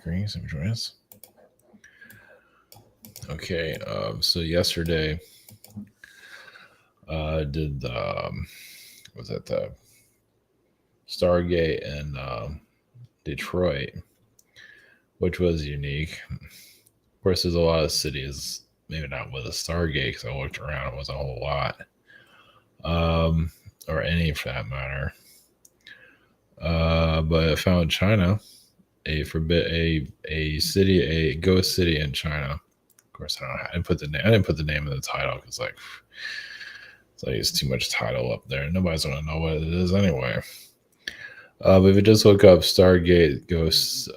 Greetings and join us. Okay, so yesterday did was that the Stargate in Detroit, which was unique. Of course, there's a lot of cities, maybe not with a Stargate, because I looked around, it wasn't a whole lot, or any for that matter. But I found China, a city, a ghost city in China. Of course, I didn't put the name. I didn't put the name in the title because it's too much title up there. Nobody's gonna know what it is anyway. But if you just look up Stargate Ghosts,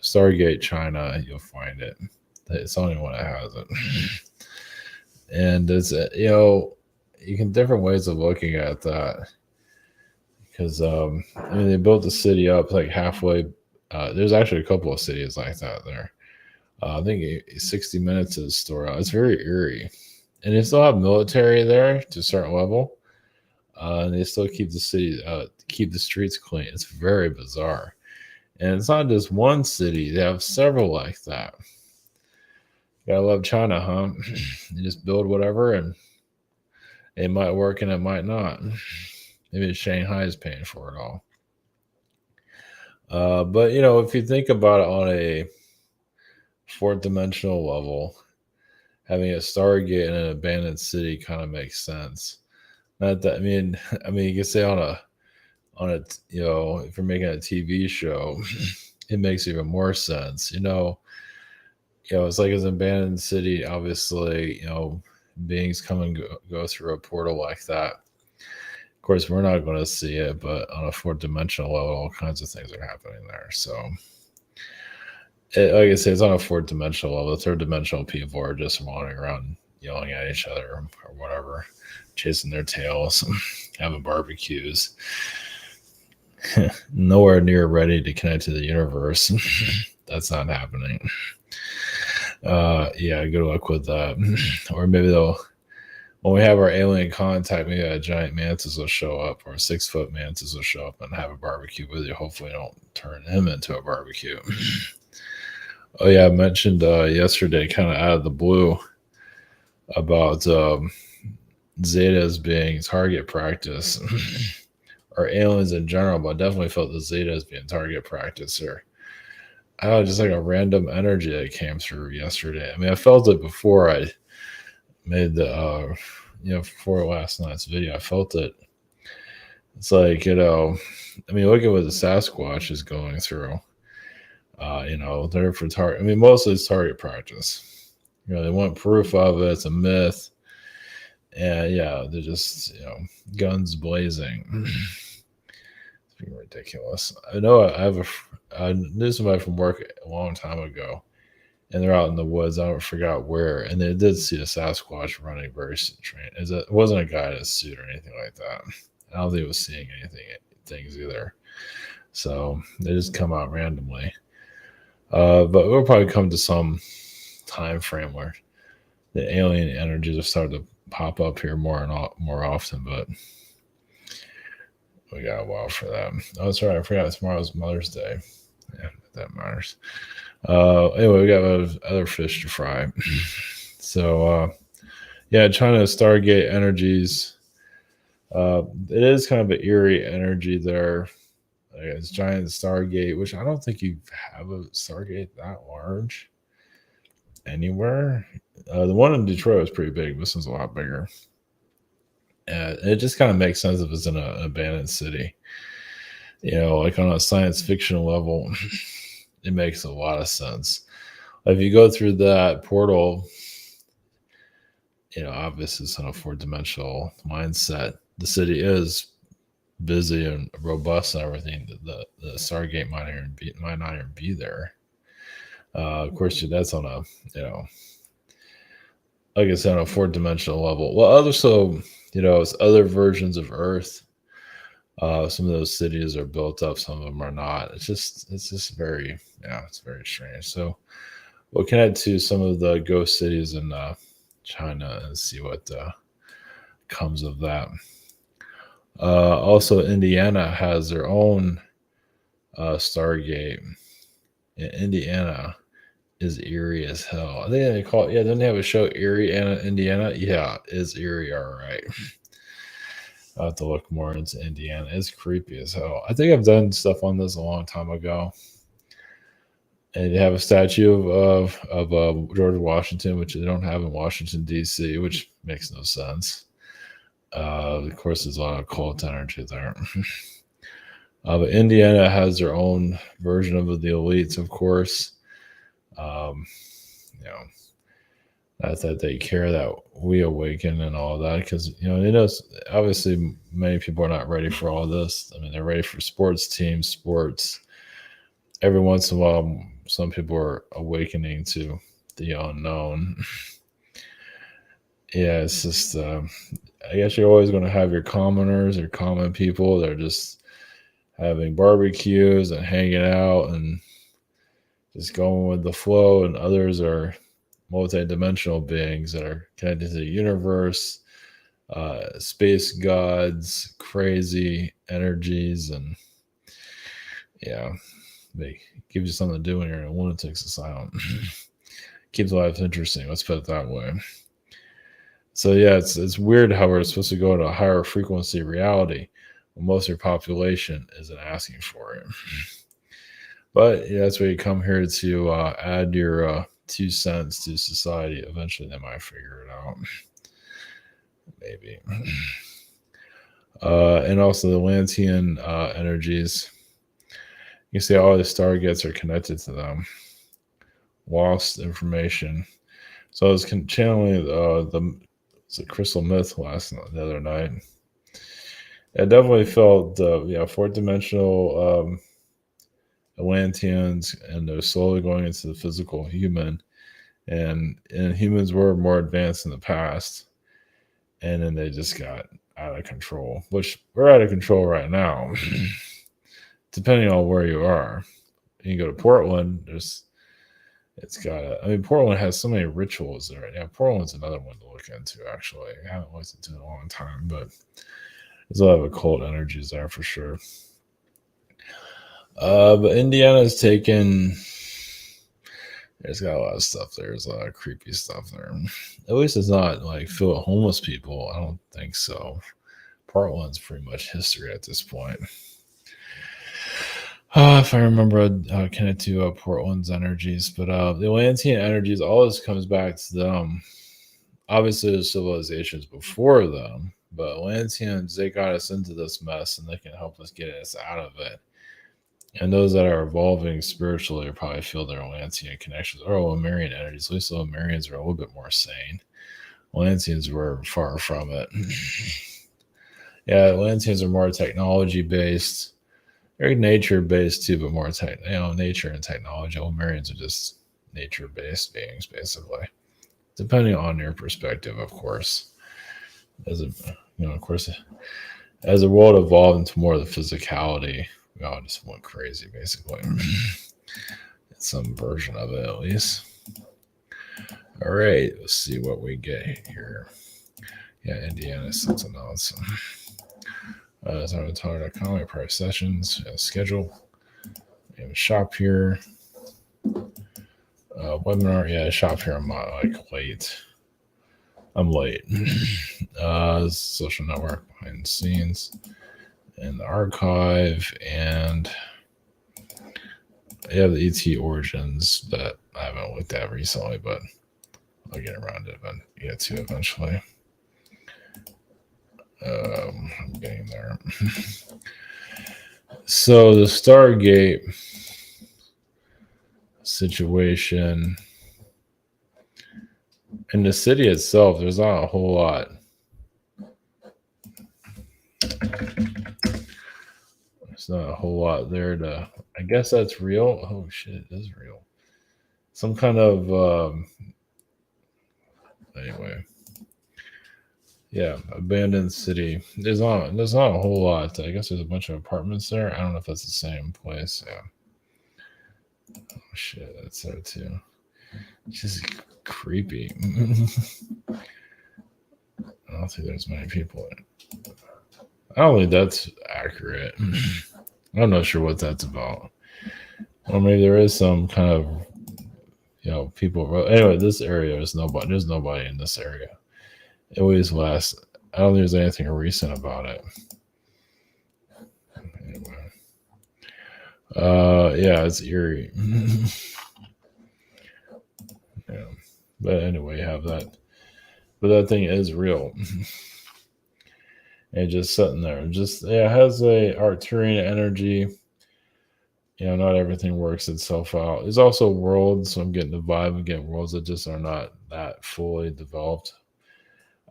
Stargate China, you'll find it. It's the only one that has it. And it's you can different ways of looking at that because they built the city up like halfway. There's actually a couple of cities like that there. I think 60 minutes to the store. It's very eerie, and they still have military there to a certain level. And they still keep the city, keep the streets clean. It's very bizarre, and it's not just one city; they have several like that. Gotta love China, huh? You just build whatever, and it might work and it might not. Maybe Shanghai is paying for it all. But if you think about it on a fourth dimensional level, having a Stargate in an abandoned city kind of makes sense. Not that you can say on a if you're making a TV show, it makes even more sense. It's like an abandoned city. Obviously, beings come and go through a portal like that. Of course, we're not going to see it, but on a fourth dimensional level, all kinds of things are happening there. So, like I say, it's on a fourth dimensional level. The third dimensional people are just wandering around, yelling at each other or whatever, chasing their tails, having barbecues. Nowhere near ready to connect to the universe. That's not happening. Good luck with that. Or maybe when we have our alien contact, maybe a giant mantis will show up, or a 6-foot mantis will show up and have a barbecue with you. Hopefully, don't turn him into a barbecue. Oh yeah, I mentioned yesterday, kind of out of the blue, about Zetas being target practice, or aliens in general, but I definitely felt the Zetas being target practice here. I don't know, just like a random energy that came through yesterday. I felt it before I made the before last night's video. I felt it. It's like look at what the Sasquatch is going through. They're for target. Mostly it's target practice. They want proof of it. It's a myth, and they're just guns blazing. It's being ridiculous. I know I knew somebody from work a long time ago, and they're out in the woods. I forgot where, and they did see a Sasquatch running very strange. It wasn't a guy in a suit or anything like that. I don't think it was seeing things either. So they just come out randomly. But we'll probably come to some time frame where the alien energies have started to pop up here more often. But we got a while for that. Oh, sorry, I forgot tomorrow's Mother's Day. Yeah, that matters. Anyway, we got other fish to fry. So, China Stargate energies. It is kind of an eerie energy there. It's giant Stargate, which I don't think you have a Stargate that large anywhere. The one in Detroit was pretty big. This one's a lot bigger. It just kind of makes sense if it's in an abandoned city. Like on a science fiction level, it makes a lot of sense. If you go through that portal, obviously it's on a four-dimensional mindset. The city is busy and robust and everything. The Stargate might not even be there. Of course, that's on a like I said, on a four-dimensional level. Well, it's other versions of Earth. Some of those cities are built up, some of them are not. It's just very, it's very strange. So we'll connect to some of the ghost cities in China and see what comes of that. Also, Indiana has their own Stargate, in Indiana is eerie as hell. I think they call it, yeah, didn't they have a show Erie, Indiana? Yeah, is eerie, all right. I'll have to look more into Indiana. It's creepy as hell. I think I've done stuff on this a long time ago. And you have a statue of George Washington, which they don't have in Washington D.C., which makes no sense. Of course, there's a lot of cult energy there. But Indiana has their own version of the elites, of course. Um, you know, not that they care that we awaken and all that, because obviously many people are not ready for all this. I mean, they're ready for sports teams, sports. Every once in a while, some people are awakening to the unknown. Yeah, it's just. I guess you're always going to have your commoners, your common people. They're just having barbecues and hanging out and just going with the flow, and others are multi-dimensional beings that are connected to the universe, space gods, crazy energies, and yeah, they give you something to do when you're in a lunatic asylum. Keeps life interesting, let's put it that way. So yeah, it's weird how we're supposed to go to a higher frequency reality when most of your population isn't asking for it. But yeah, that's why you come here to add your 2 cents to society. Eventually, they might figure it out. Maybe. And also the Atlantean energies. You see all the Stargates are connected to them. Lost information. So I was channeling the Crystal Myth the other night. I definitely felt fourth dimensional Atlanteans, and they're slowly going into the physical human, and humans were more advanced in the past, and then they just got out of control, which we're out of control right now. Depending on where you are. You can go to Portland, Portland has so many rituals there. Yeah, Portland's another one to look into, actually. I haven't looked into it in a long time, but there's a lot of occult energies there for sure. But Indiana's taken. There's got a lot of stuff there. There's a lot of creepy stuff there. At least it's not like filled with homeless people. I don't think so. Portland's pretty much history at this point. If I remember, connect to Portland's energies, but the Atlantean energies, all this comes back to them. Obviously, there's civilizations before them, but Atlanteans, they got us into this mess, and they can help us get us out of it. And those that are evolving spiritually probably feel their Atlantean connections, or Lemurian energies. At least the Lemurians are a little bit more sane. Atlanteans were far from it. Yeah, Atlanteans are more technology based. Very nature based too, but more nature and technology. Lemurians are just nature based beings, basically. Depending on your perspective, of course. As the world evolved into more of the physicality, we all just went crazy, basically. Some version of it, at least. All right, let's see what we get here. Yeah, Indiana, something else. Avatar.com, price sessions, schedule. We have a shop here. Webinar, yeah, shop here. I'm late. I'm late. Social network behind the scenes and the archive, and I have the ET origins that I haven't looked at recently, but I'll get around to it eventually. I'm getting there. So the Stargate situation in the city itself, there's not a whole lot. There's not a whole lot there to. I guess that's real. Oh shit, it is real. Some kind of anyway. Yeah, abandoned city. There's not a whole lot. I guess there's a bunch of apartments there. I don't know if that's the same place. Yeah. Oh shit, that's there too. It's just creepy. I don't think there's many people in it. I don't think that's accurate. I'm not sure what that's about. Or maybe there is some kind of people. Anyway, this area is nobody. There's nobody in this area. It always lasts. I don't think there's anything recent about it. Anyway. Yeah, it's eerie. Yeah. But anyway, you have that. But that thing is real. And just sitting there. Just it has a Arcturian energy. Not everything works itself out. There's also worlds, so I'm getting the vibe of getting worlds that just are not that fully developed.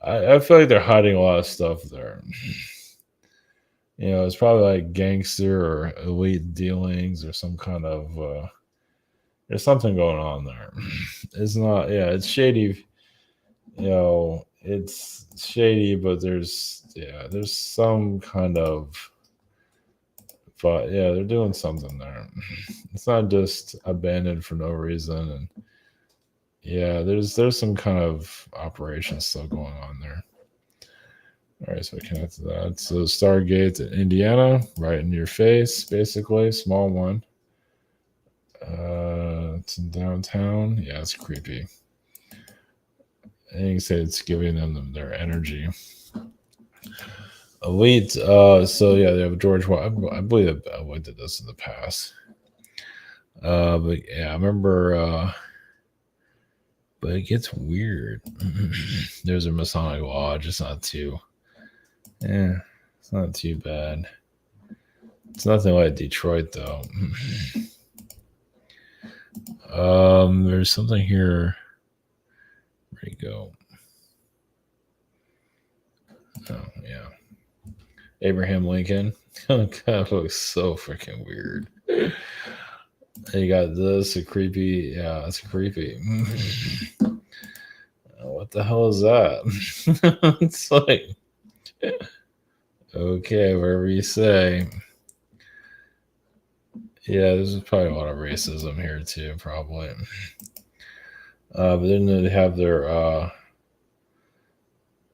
I feel like they're hiding a lot of stuff there. It's probably like gangster or elite dealings or some kind of there's something going on there. It's not, yeah, it's shady. It's shady, but there's some kind of, but yeah, they're doing something there. It's not just abandoned for no reason, and yeah, there's some kind of operation still going on there. All right, so we connect to that. So Stargate in Indiana, right in your face, basically, small one. It's in downtown. Yeah, it's creepy. And you can say it's giving them their energy. Elite. So yeah, they have George. I believe I looked at this in the past. But yeah, I remember. But it gets weird. There's a Masonic lodge. It's not too. Yeah, it's not too bad. It's nothing like Detroit though. There's something here. Where'd he go? Oh yeah, Abraham Lincoln. Kind of looks so freaking weird. And you got this, a creepy. Yeah, it's creepy. What the hell is that? It's like, okay, whatever you say. Yeah, there's probably a lot of racism here too, probably. But then they have their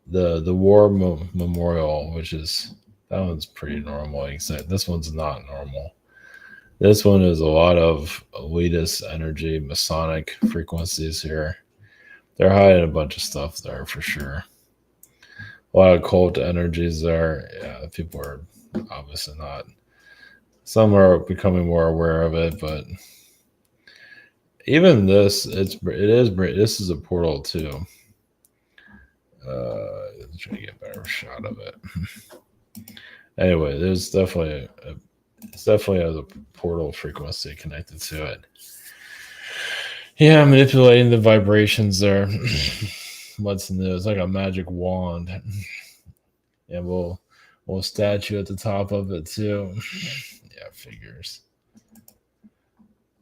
the war memorial, which is that one's pretty normal. Except this one's not normal. This one is a lot of elitist energy, Masonic frequencies here. They're hiding a bunch of stuff there for sure. A lot of cult energies there. Yeah, people are obviously not. Some are becoming more aware of it, but even this, this is a portal too. Let's try to get a better shot of it. Anyway, there's definitely it's definitely has a portal frequency connected to it. Yeah, manipulating the vibrations there. What's new? It's like a magic wand, and we'll statue at the top of it too. Yeah, figures.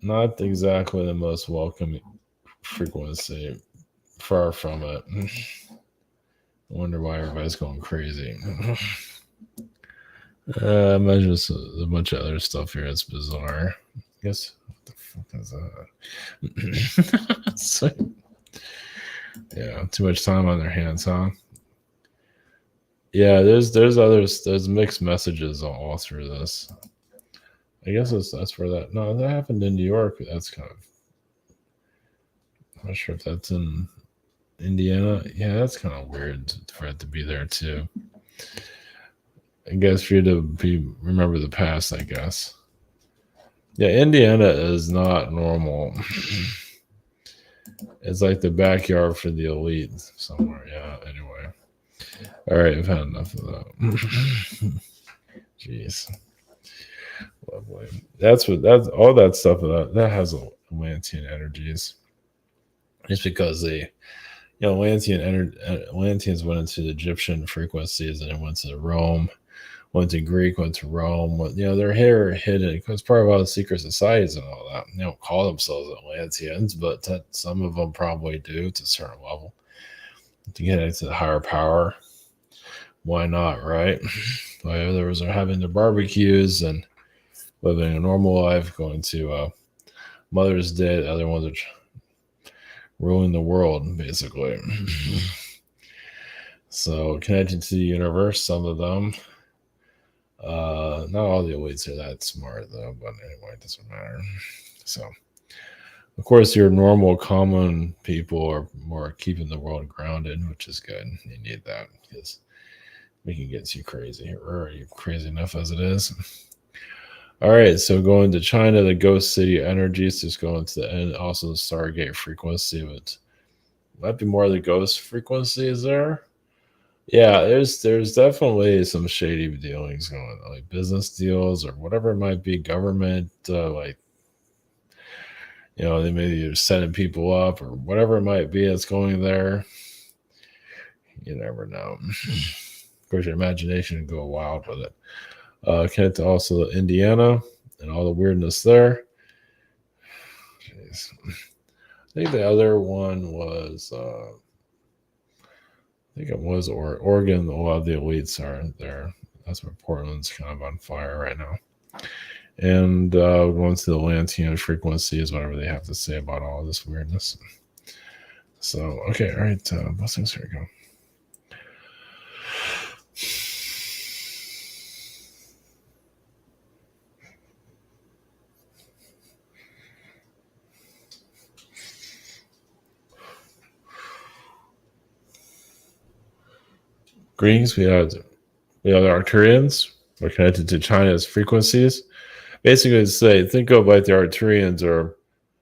Not exactly the most welcoming frequency. Far from it. I wonder why everybody's going crazy. Imagine just a bunch of other stuff here. It's bizarre. I guess what the fuck is that? So, yeah, too much time on their hands, huh? Yeah, there's mixed messages all through this. I guess that's where that no that happened in New York. That's kind of I'm not sure if that's in Indiana. Yeah, that's kind of weird for it to be there too. I guess for you to remember the past, I guess. Yeah, Indiana is not normal. It's like the backyard for the elite somewhere. Yeah, anyway. All right, I've had enough of that. Jeez. Lovely. That's all that stuff that has Atlantean energies. It's because Atlanteans went into the Egyptian frequencies and it went to Rome, went to Greek, went to Rome. They're here hidden because part of all the secret societies and all that. They don't call themselves Atlanteans, but some of them probably do to a certain level. To get into the higher power, why not, right? While others are having their barbecues and living a normal life, going to Mother's Day, the other ones are ruling the world, basically. So connected to the universe, some of them. Not all the elites are that smart though, but anyway, it doesn't matter. So, of course, your normal, common people are more keeping the world grounded, which is good. You need that because we can get too crazy. We're already crazy enough as it is. All right, so going to China, the ghost city energies just going to the end. Also, the Stargate frequency, but might be more of the ghost frequencies there. Yeah, there's definitely some shady dealings going on, like business deals or whatever it might be, government, like they maybe are setting people up or whatever it might be that's going there. You never know. Of course, your imagination can go wild with it. Connect to also Indiana and all the weirdness there. Jeez. I think the other one was, I think it was Oregon. A lot of the elites are there. That's where Portland's kind of on fire right now. And going to the Atlantean frequencies, whatever they have to say about all this weirdness. So, okay, all right. Blessings. Here we go. Greetings. We have the Arcturians. We're connected to China's frequencies. Basically, to say, think of like the Arcturians are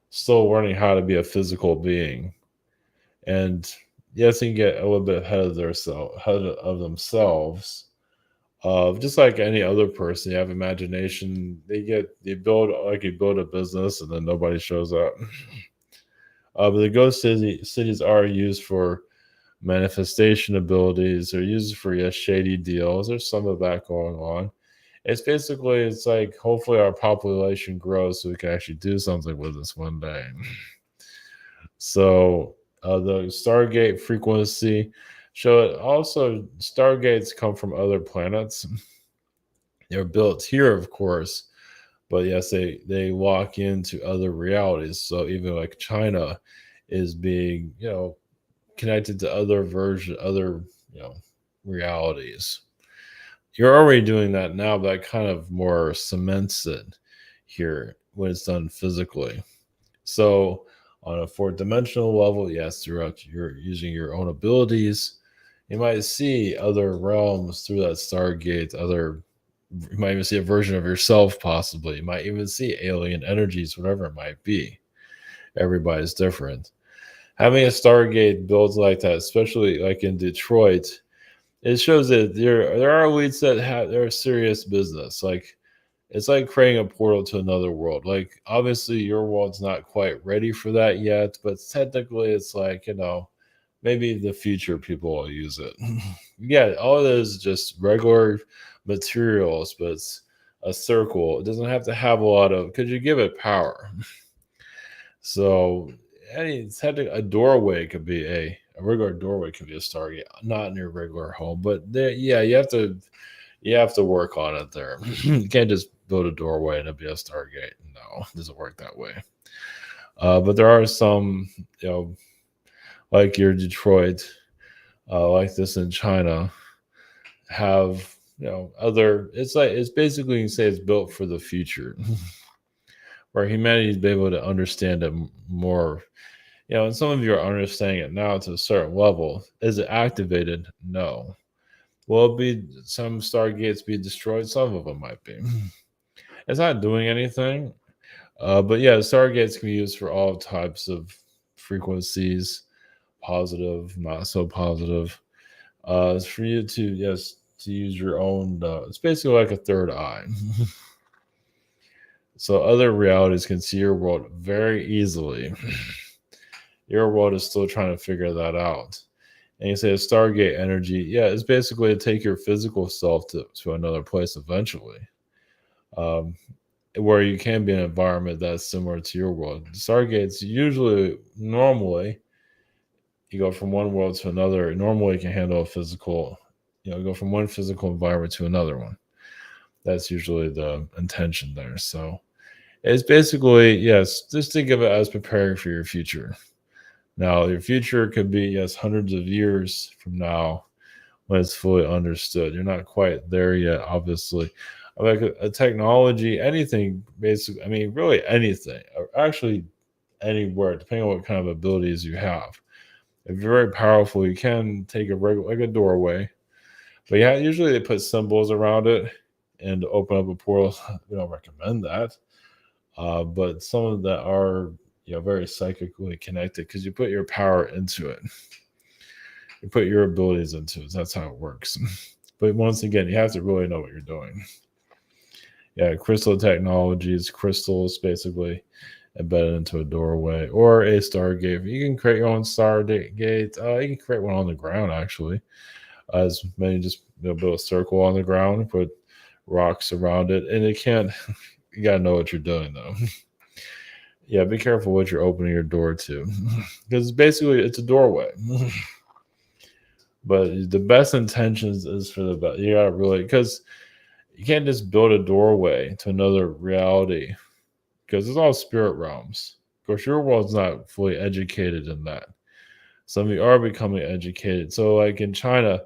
still learning how to be a physical being, and yes, they can get a little bit ahead of themselves. Just like any other person, you have imagination. They build like you build a business, and then nobody shows up. But the cities are used for manifestation abilities. They're used for shady deals. There's some of that going on. It's like hopefully our population grows so we can actually do something with this one day. So the Stargate frequency show it also Stargates come from other planets. They're built here, of course, but yes, they walk into other realities. So even like China is being connected to other realities. You're already doing that now, but that kind of more cements it here when it's done physically. So on a fourth dimensional level, yes, throughout you're using your own abilities. You might see other realms through that Stargate, you might even see a version of yourself, possibly. You might even see alien energies, whatever it might be. Everybody's different. Having a Stargate built like that, especially like in Detroit, it shows that there are elites that have they're serious business. Like it's like creating a portal to another world. Like obviously your world's not quite ready for that yet, but technically it's like, maybe in the future people will use it. Yeah, all it is just regular materials, but it's a circle. It doesn't have to have a lot of because you give it power. So technically a doorway could be a regular doorway could be a Stargate, not in your regular home. But there, yeah, you have to work on it there. You can't just build a doorway and it'll be a Stargate. No, it doesn't work that way. But there are some, like your Detroit, like this in China, have other. It's basically you can say it's built for the future, where humanity's be able to understand it more. And some of you are understanding it now to a certain level. Is it activated? No. Will it be some Stargates be destroyed? Some of them might be. It's not doing anything. But yeah, Stargates can be used for all types of frequencies, positive, not so positive. It's for you to to use your own. It's basically like a third eye. So other realities can see your world very easily. Your world is still trying to figure that out. And you say a Stargate energy, yeah, it's basically to take your physical self to another place eventually, um, where you can be in an environment that's similar to your world. Stargates normally, you go from one world to another. Normally, you can handle a physical, go from one physical environment to another one. That's usually the intention there. So it's basically, yes, just think of it as preparing for your future. Now, your future could be, yes, hundreds of years from now, when it's fully understood. You're not quite there yet, obviously. Like a technology, anything, basically, I mean, really anything, or actually anywhere, depending on what kind of abilities you have. If you're very powerful, you can take a regular, like a doorway, but yeah, usually they put symbols around it and open up a portal. We don't recommend that, but some of that are, very psychically connected because you put your power into it, you put your abilities into it. That's how it works. But once again, you have to really know what you're doing. Yeah, crystal technologies, crystals basically embedded into a doorway or a Stargate. You can create your own Stargate. You can create one on the ground actually. As many just build a circle on the ground, put rocks around it, and it can't. You gotta know what you're doing though. Yeah, be careful what you're opening your door to, because basically it's a doorway. But the best intentions is for the best. You gotta really, because you can't just build a doorway to another reality because it's all spirit realms. Of course, your world's not fully educated in that. Some of you are becoming educated. So, like in China,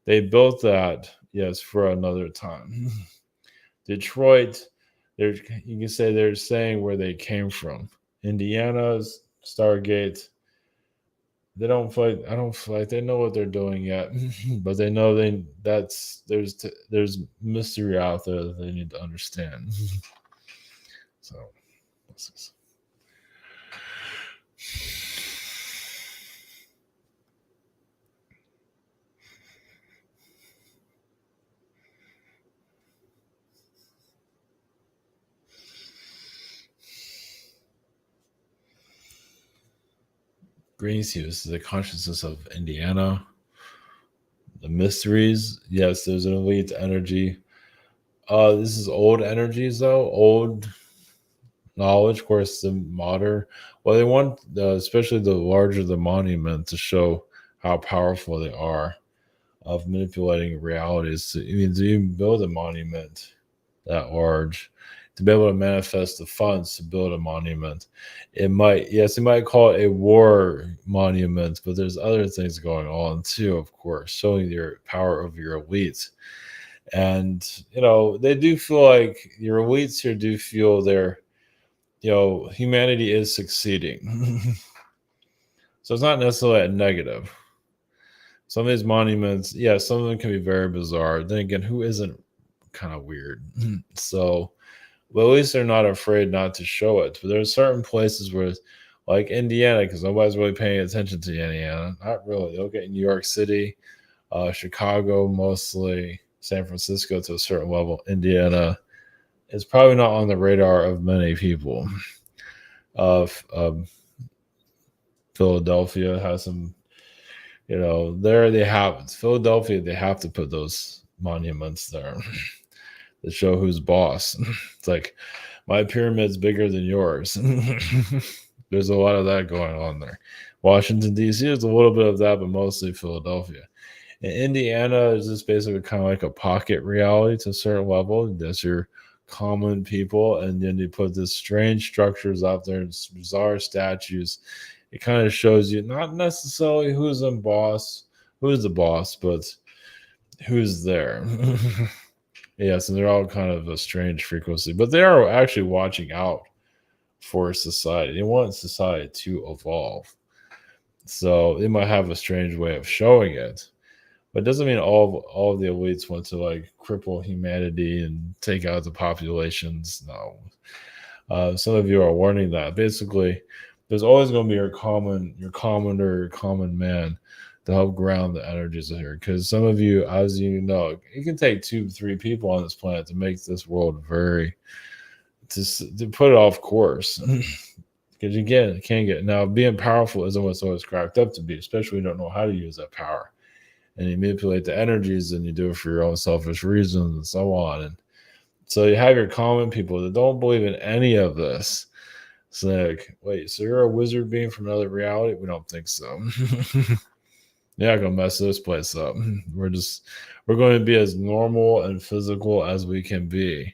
they built that, yes, for another time. Detroit, you can say they're saying where they came from. Indiana's Stargate. They don't feel like, I don't feel like they know what they're doing yet, but they know there's mystery out there that they need to understand. So. Green's use is the consciousness of Indiana. The mysteries, yes, there's an elite energy. This is old energies though, old knowledge. Of course, the modern. Well, they want, especially the larger the monument, to show how powerful they are of manipulating realities. So, I mean, to even build a monument that large, to be able to manifest the funds to build a monument, it might, yes, you might call it a war monument, but there's other things going on too, of course, showing your power of your elites. And they do feel like your elites here do feel humanity is succeeding. So it's not necessarily a negative. Some of these monuments, yeah, some of them can be very bizarre. Then again, who isn't kind of weird? So, well, at least they're not afraid not to show it. But there's certain places where, like Indiana, because nobody's really paying attention to Indiana. Not really. They'll get New York City, Chicago, mostly San Francisco to a certain level. Indiana is probably not on the radar of many people. Of Philadelphia has some, there they have it. Philadelphia, they have to put those monuments there to show who's boss. It's like my pyramid's bigger than yours. There's a lot of that going on there. Washington, D.C. is a little bit of that, but mostly Philadelphia. And Indiana is just basically kind of like a pocket reality to a certain level. That's your common people. And then you put this strange structures out there, and bizarre statues. It kind of shows you not necessarily who's the boss, but who's there. Yes, and they're all kind of a strange frequency, but they are actually watching out for society. They want society to evolve. So they might have a strange way of showing it, but it doesn't mean all of the elites want to like cripple humanity and take out the populations. No. Some of you are warning that. Basically, there's always going to be your common man to help ground the energies of here. Because some of you, as you know, it can take 2-3 people on this planet to make this world to put it off course. Because again, it can't get, now being powerful isn't what's always cracked up to be, especially when you don't know how to use that power. And you manipulate the energies and you do it for your own selfish reasons and so on. And so you have your common people that don't believe in any of this. It's like, wait, so you're a wizard being from another reality? We don't think so. You're not gonna mess this place up. We're going to be as normal and physical as we can be,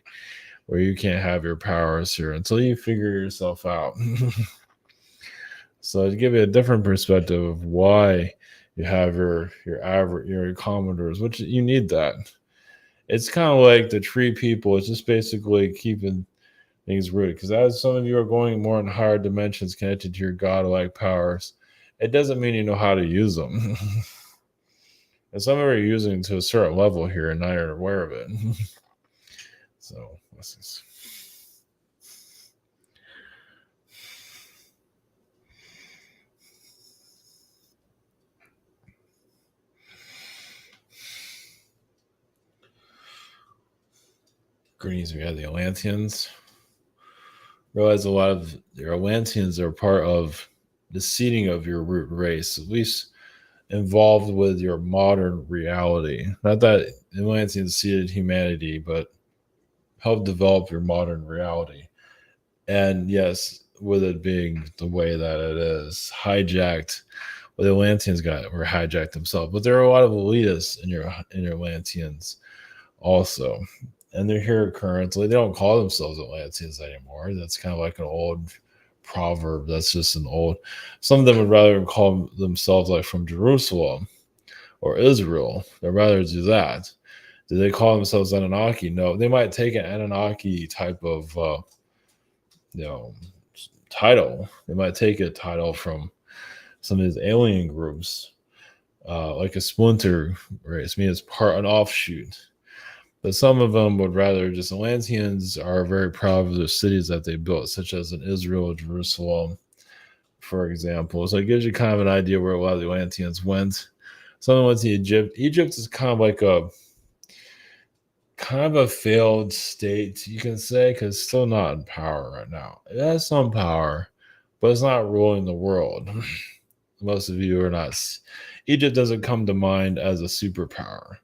where you can't have your powers here until you figure yourself out. So to give you a different perspective of why You have your average your commodores, which you need that. It's kind of like the tree people. It's just basically keeping things rooted. Because as some of you are going more in higher dimensions connected to your godlike powers, it doesn't mean you know how to use them. And some of you are using to a certain level here and not even aware of it. So this is greens. We have the Atlanteans. Realize a lot of your Atlanteans are part of the seeding of your root race, at least involved with your modern reality. Not that Atlanteans seeded humanity, but helped develop your modern reality. And yes, with it being the way that it is, hijacked. Well, the Atlanteans got were hijacked themselves, but there are a lot of elitists in your Atlanteans also, and they're here currently. They don't call themselves Atlanteans anymore. That's kind of like an old proverb. That's just an old. Some of them would rather call themselves like from Jerusalem or Israel. They'd rather do that. Do they call themselves Anunnaki? No, they might take an Anunnaki type of you know title. They might take a title from some of these alien groups, like a splinter race. I mean, it's part an offshoot. But some of them would rather just Atlanteans are very proud of the cities that they built, such as in Israel, Jerusalem, for example. So it gives you kind of an idea where a lot of the Atlanteans went. Some went to Egypt. Egypt is kind of a failed state, you can say, because it's still not in power right now. It has some power, but it's not ruling the world. Most of you are not. Egypt doesn't come to mind as a superpower.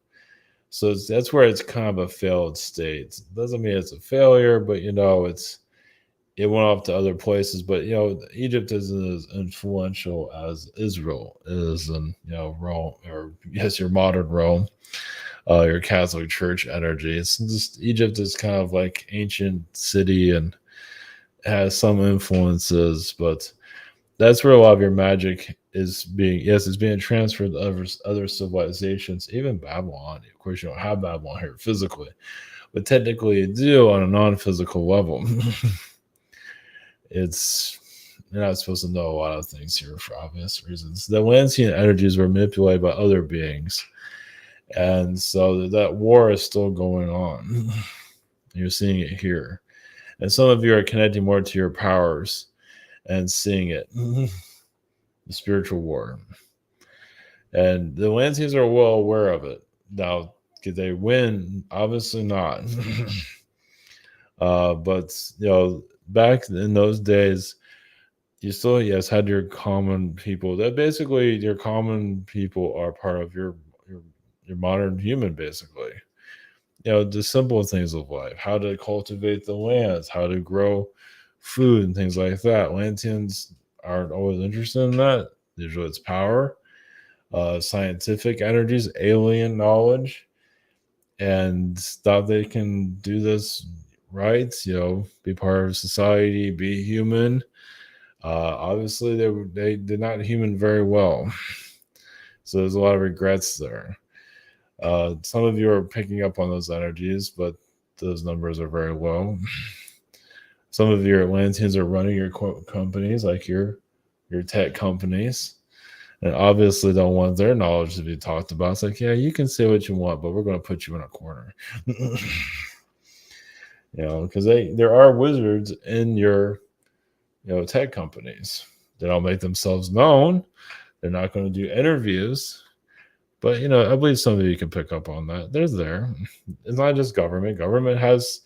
So that's where it's kind of a failed state. Doesn't mean it's a failure, but it went off to other places. But Egypt isn't as influential as Israel is, in Rome, or yes, your modern Rome, your Catholic Church energy. It's just Egypt is kind of like ancient city and has some influences, but that's where a lot of your magic is it's being transferred to other civilizations, even Babylon. Of course, you don't have Babylon here physically, but technically you do on a non-physical level. It's You're not supposed to know a lot of things here for obvious reasons. The Atlantean energies were manipulated by other beings, and so that war is still going on. You're seeing it here, and some of you are connecting more to your powers and seeing it. The spiritual war. And the Atlanteans are well aware of it. Now, could they win? Obviously not. But back in those days, you still had your common people. That basically your common people are part of your modern human, basically. The simple things of life, how to cultivate the lands, how to grow food and things like that. Atlanteans aren't always interested in that. Usually it's power, scientific energies, alien knowledge, and thought they can do this right, be part of society, be human. Obviously, they did not human very well. So there's a lot of regrets there. Some of you are picking up on those energies, but those numbers are very low. Some of your Atlanteans are running your companies, like your tech companies, and obviously don't want their knowledge to be talked about. It's like, yeah, you can say what you want, but we're going to put you in a corner. Because there are wizards in your tech companies. They don't make themselves known. They're not going to do interviews. But I believe some of you can pick up on that. There. It's not just government. Government's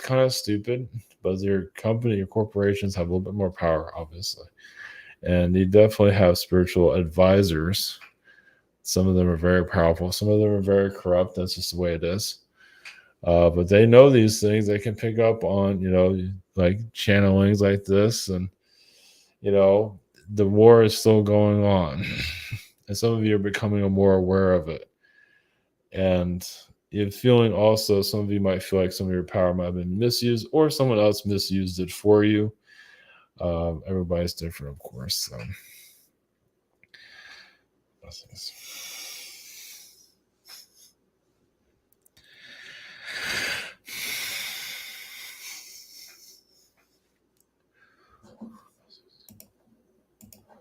kind of stupid, but your corporations have a little bit more power, obviously. And you definitely have spiritual advisors. Some of them are very powerful. Some of them are very corrupt. That's just the way it is. But they know these things. They can pick up on, like channelings like this. And, the war is still going on. And some of you are becoming more aware of it. And you're feeling also, some of you might feel like some of your power might have been misused, or someone else misused it for you. Everybody's different, of course. So. Blessings.